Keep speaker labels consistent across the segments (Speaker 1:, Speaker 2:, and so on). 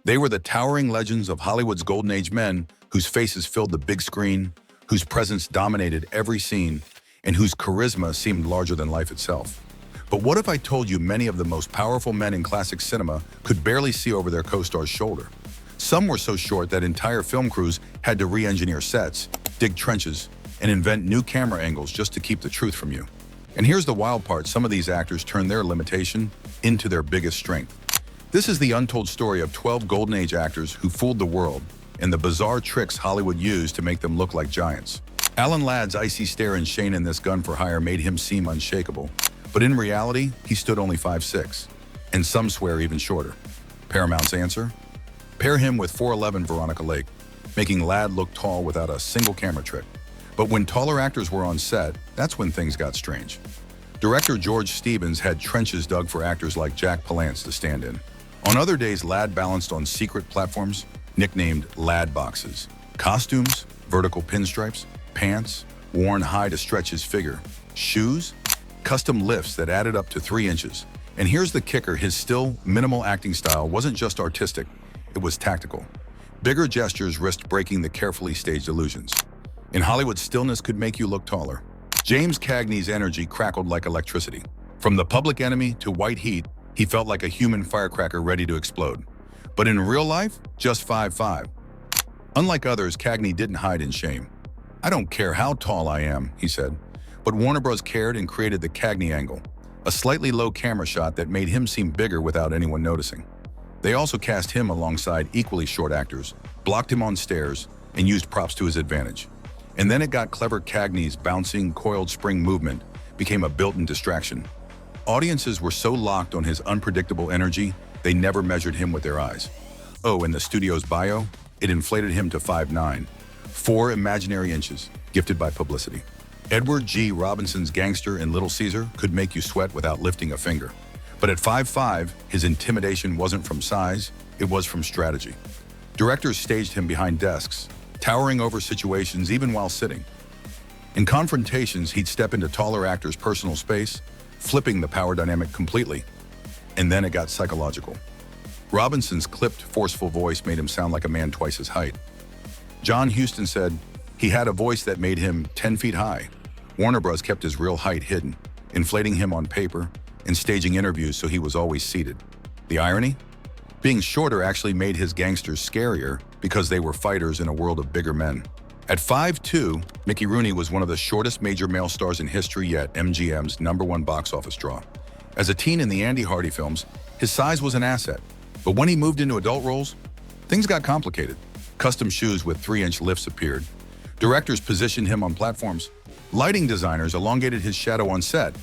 Speaker 1: They were the towering legends of Hollywood's golden age men whose faces filled the big screen, whose presence dominated every scene, and whose charisma seemed larger than life itself. But what if I told you many of the most powerful men in classic cinema could barely see over their co-star's shoulder? Some were so short that entire film crews had to re-engineer sets, dig trenches, and invent new camera angles just to keep the truth from you. And here's the wild part, some of these actors turned their limitation into their biggest strength. This is the untold story of 12 Golden Age actors who fooled the world and the bizarre tricks Hollywood used to make them look like giants. Alan Ladd's icy stare and Shane in This Gun for Hire made him seem unshakable, but in reality, he stood only 5'6", and some swear even shorter. Paramount's answer? Pair him with 4'11" Veronica Lake, making Ladd look tall without a single camera trick. But when taller actors were on set, that's when things got strange. Director George Stevens had trenches dug for actors like Jack Palance to stand in. On other days, Ladd balanced on secret platforms, nicknamed Ladd boxes. Costumes, vertical pinstripes, pants, worn high to stretch his figure. Shoes, custom lifts that added up to 3 inches. And here's the kicker, his still, minimal acting style wasn't just artistic, it was tactical. Bigger gestures risked breaking the carefully staged illusions. In Hollywood, stillness could make you look taller. James Cagney's energy crackled like electricity. From The Public Enemy to White Heat, he felt like a human firecracker ready to explode. But in real life, just 5'5". Unlike others, Cagney didn't hide in shame. "I don't care how tall I am," he said. But Warner Bros. Cared and created the Cagney angle, a slightly low camera shot that made him seem bigger without anyone noticing. They also cast him alongside equally short actors, blocked him on stairs, and used props to his advantage. And then it got clever. Cagney's bouncing, coiled spring movement became a built-in distraction. Audiences were so locked on his unpredictable energy, they never measured him with their eyes. Oh, in the studio's bio, it inflated him to 5'9", 4 imaginary inches, gifted by publicity. Edward G. Robinson's gangster in Little Caesar could make you sweat without lifting a finger. But at 5'5", his intimidation wasn't from size, it was from strategy. Directors staged him behind desks, towering over situations even while sitting. In confrontations, he'd step into taller actors' personal space, flipping the power dynamic completely. And then it got psychological. Robinson's clipped, forceful voice made him sound like a man twice his height. John Huston said he had a voice that made him 10 feet high. Warner Bros. Kept his real height hidden, inflating him on paper and staging interviews so he was always seated. The irony? Being shorter actually made his gangsters scarier because they were fighters in a world of bigger men. At 5'2", Mickey Rooney was one of the shortest major male stars in history, yet MGM's #1 box office draw. As a teen in the Andy Hardy films, his size was an asset. But when he moved into adult roles, things got complicated. Custom shoes with 3-inch lifts appeared. Directors positioned him on platforms. Lighting designers elongated his shadow on set.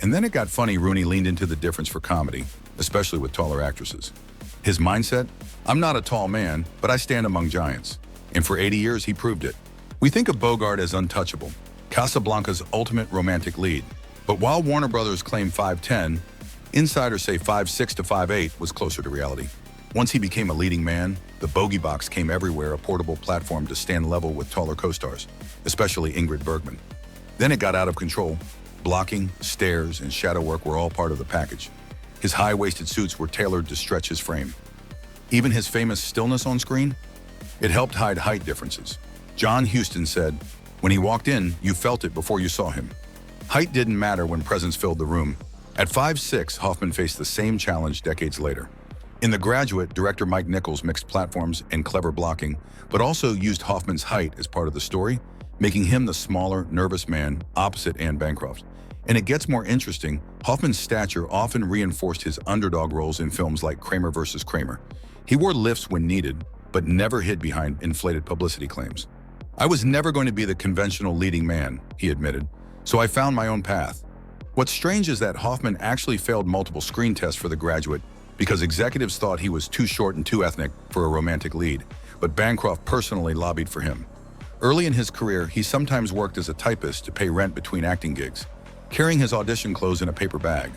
Speaker 1: And then it got funny. Rooney leaned into the difference for comedy, especially with taller actresses. His mindset? "I'm not a tall man, but I stand among giants." And for 80 years, he proved it. We think of Bogart as untouchable, Casablanca's ultimate romantic lead. But while Warner Brothers claimed 5'10", insiders say 5'6" to 5'8" was closer to reality. Once he became a leading man, the bogey box came everywhere, a portable platform to stand level with taller co-stars, especially Ingrid Bergman. Then it got out of control. Blocking, stairs, and shadow work were all part of the package. His high-waisted suits were tailored to stretch his frame. Even his famous stillness on screen? It helped hide height differences. John Huston said, "When he walked in, you felt it before you saw him." Height didn't matter when presence filled the room. At 5'6", Hoffman faced the same challenge decades later. In The Graduate, director Mike Nichols mixed platforms and clever blocking, but also used Hoffman's height as part of the story, making him the smaller, nervous man opposite Anne Bancroft. And it gets more interesting. Hoffman's stature often reinforced his underdog roles in films like Kramer vs. Kramer. He wore lifts when needed, but never hid behind inflated publicity claims. "I was never going to be the conventional leading man," he admitted, "so I found my own path." What's strange is that Hoffman actually failed multiple screen tests for The Graduate because executives thought he was too short and too ethnic for a romantic lead, but Bancroft personally lobbied for him. Early in his career, he sometimes worked as a typist to pay rent between acting gigs, carrying his audition clothes in a paper bag.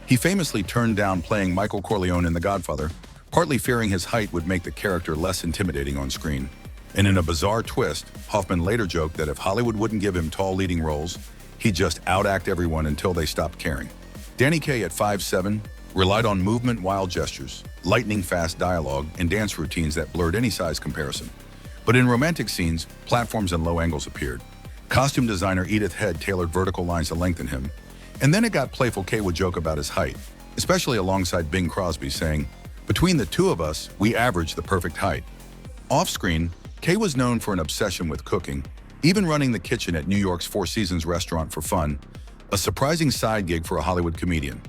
Speaker 1: He famously turned down playing Michael Corleone in The Godfather, partly fearing his height would make the character less intimidating on screen. And in a bizarre twist, Hoffman later joked that if Hollywood wouldn't give him tall leading roles, he'd just outact everyone until they stopped caring. Danny Kaye at 5'7", relied on movement, wild gestures, lightning-fast dialogue, and dance routines that blurred any size comparison. But in romantic scenes, platforms and low angles appeared. Costume designer Edith Head tailored vertical lines to lengthen him. And then it got playful. Kay would joke about his height, especially alongside Bing Crosby, saying, "Between the two of us, we average the perfect height." Off-screen, Kay was known for an obsession with cooking, even running the kitchen at New York's Four Seasons restaurant for fun, a surprising side gig for a Hollywood comedian.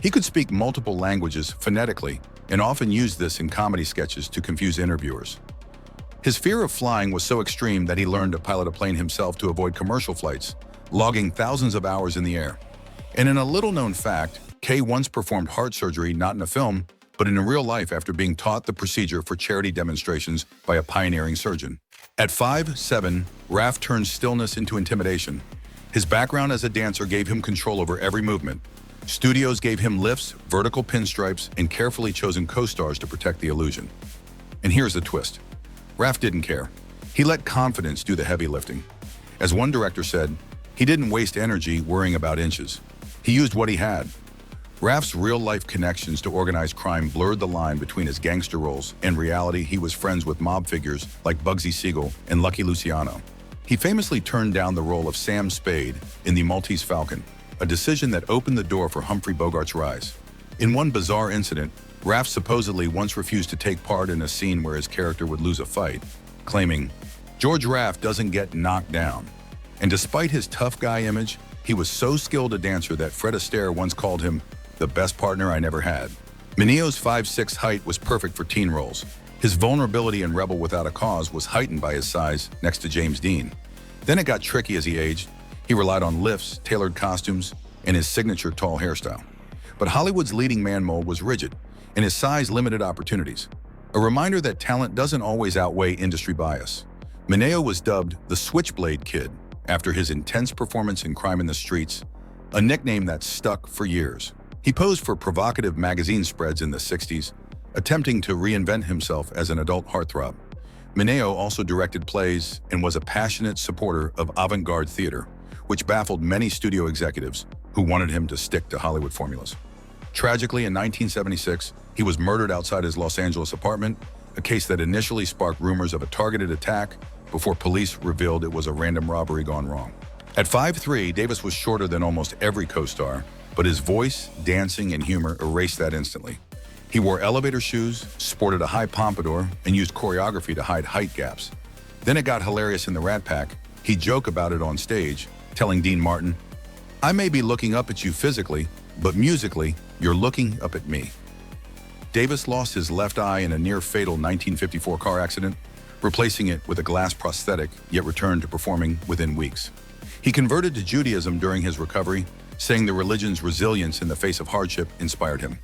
Speaker 1: He could speak multiple languages phonetically and often used this in comedy sketches to confuse interviewers. His fear of flying was so extreme that he learned to pilot a plane himself to avoid commercial flights, logging thousands of hours in the air. And in a little-known fact, Kay once performed heart surgery not in a film, but in real life after being taught the procedure for charity demonstrations by a pioneering surgeon. At 5'7", Raph turned stillness into intimidation. His background as a dancer gave him control over every movement. Studios gave him lifts, vertical pinstripes, and carefully chosen co-stars to protect the illusion. And here's the twist. Raph didn't care. He let confidence do the heavy lifting. As one director said, he didn't waste energy worrying about inches. He used what he had. Raph's real-life connections to organized crime blurred the line between his gangster roles and reality. He was friends with mob figures like Bugsy Siegel and Lucky Luciano. He famously turned down the role of Sam Spade in The Maltese Falcon, a decision that opened the door for Humphrey Bogart's rise. In one bizarre incident, Raph supposedly once refused to take part in a scene where his character would lose a fight, claiming, "George Raph doesn't get knocked down." And despite his tough guy image, he was so skilled a dancer that Fred Astaire once called him the best partner I never had. Mineo's 5'6" height was perfect for teen roles. His vulnerability in Rebel Without a Cause was heightened by his size next to James Dean. Then it got tricky as he aged. He relied on lifts, tailored costumes, and his signature tall hairstyle. But Hollywood's leading man mold was rigid, and his size limited opportunities. A reminder that talent doesn't always outweigh industry bias. Mineo was dubbed the Switchblade Kid after his intense performance in Crime in the Streets, a nickname that stuck for years. He posed for provocative magazine spreads in the 60s, attempting to reinvent himself as an adult heartthrob. Mineo also directed plays and was a passionate supporter of avant-garde theater, which baffled many studio executives who wanted him to stick to Hollywood formulas. Tragically, in 1976, he was murdered outside his Los Angeles apartment, a case that initially sparked rumors of a targeted attack before police revealed it was a random robbery gone wrong. At 5'3", Davis was shorter than almost every co-star, but his voice, dancing, and humor erased that instantly. He wore elevator shoes, sported a high pompadour, and used choreography to hide height gaps. Then it got hilarious in the Rat Pack. He'd joke about it on stage, telling Dean Martin, "I may be looking up at you physically, but musically, you're looking up at me." Davis lost his left eye in a near-fatal 1954 car accident, replacing it with a glass prosthetic, yet returned to performing within weeks. He converted to Judaism during his recovery, saying the religion's resilience in the face of hardship inspired him.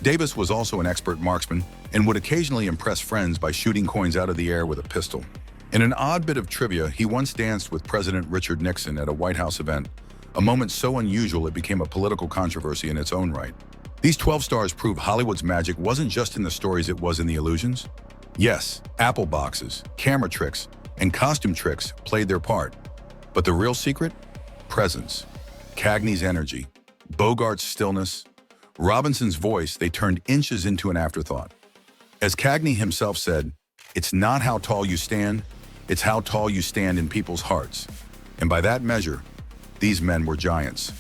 Speaker 1: Davis was also an expert marksman and would occasionally impress friends by shooting coins out of the air with a pistol. In an odd bit of trivia, he once danced with President Richard Nixon at a White House event, a moment so unusual it became a political controversy in its own right. These 12 stars prove Hollywood's magic wasn't just in the stories, it was in the illusions. Yes, apple boxes, camera tricks, and costume tricks played their part. But the real secret? Presence. Cagney's energy, Bogart's stillness, Robinson's voice, they turned inches into an afterthought. As Cagney himself said, "It's not how tall you stand, it's how tall you stand in people's hearts." And by that measure, these men were giants.